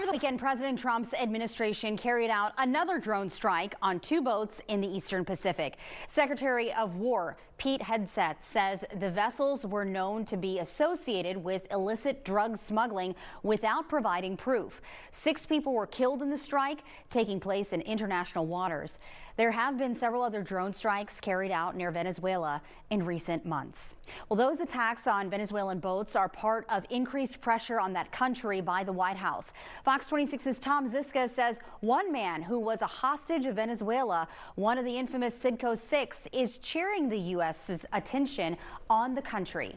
the weekend, President Trump's administration carried out another drone strike on 2 boats in the Eastern Pacific. Secretary of War Pete Hegseth says the vessels were known to be associated with illicit drug smuggling without providing proof. 6 people were killed in the strike, taking place in international waters. There have been several other drone strikes carried out near Venezuela in recent months. Well, those attacks on Venezuelan boats are part of increased pressure on that country by the White House. Fox 26's Tom Ziska says one man who was a hostage of Venezuela, one of the infamous Citgo 6, is cheering the U.S.'s attention on the country.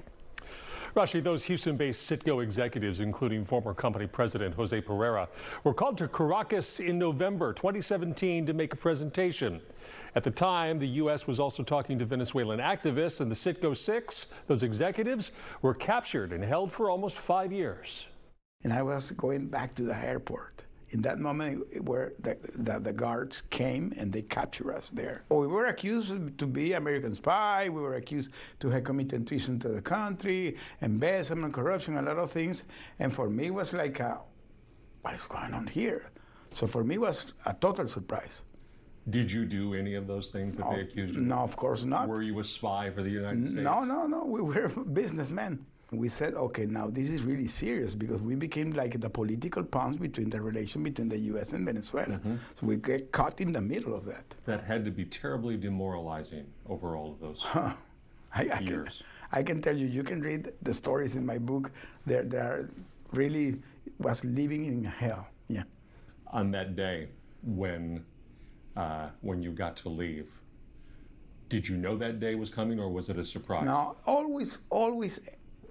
Rashi, those Houston-based Citgo executives, including former company president Jose Pereira, were called to Caracas in November 2017 to make a presentation. At the time, the U.S. was also talking to Venezuelan activists, and the Citgo 6, those executives, were captured and held for almost 5 years. And I was going back to the airport. In that moment where the guards came and they captured us there. We were accused to be American spy. We were accused to have committed treason to the country, embezzlement, corruption, a lot of things. And for me, it was like, what is going on here? So for me, it was a total surprise. Did you do any of those things that they accused you of? No, of course not. Were you a spy for the United States? No. We were businessmen. We said, okay, now this is really serious because we became like the political pawns between the relation between the U.S. and Venezuela. So we get caught in the middle of that. That had to be terribly demoralizing over all of those years. I can tell you, you can read the stories in my book. There really was living in hell. Yeah. On that day when you got to leave, did you know that day was coming, or was it a surprise? No, always.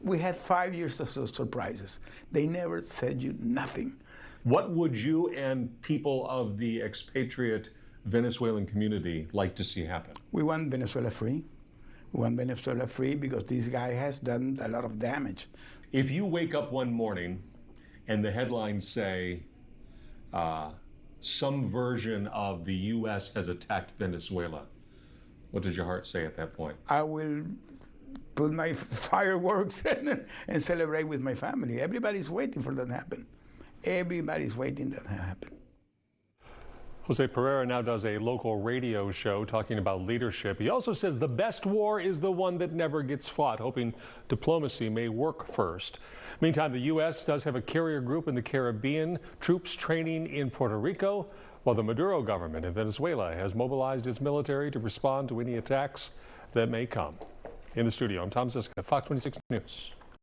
We had 5 years of surprises. They never said you nothing. What would you and people of the expatriate Venezuelan community like to see happen? We want Venezuela free. We want Venezuela free because this guy has done a lot of damage. If you wake up one morning and the headlines say some version of the U.S. has attacked Venezuela, what does your heart say at that point? I will put my fireworks and celebrate with my family. Everybody's waiting for that to happen. Everybody's waiting that to happen. Jose Pereira now does a local radio show talking about leadership. He also says the best war is the one that never gets fought, hoping diplomacy may work first. Meantime, the U.S. does have a carrier group in the Caribbean, troops training in Puerto Rico, while the Maduro government in Venezuela has mobilized its military to respond to any attacks that may come. In the studio, I'm Tom Ziska, Fox 26 News.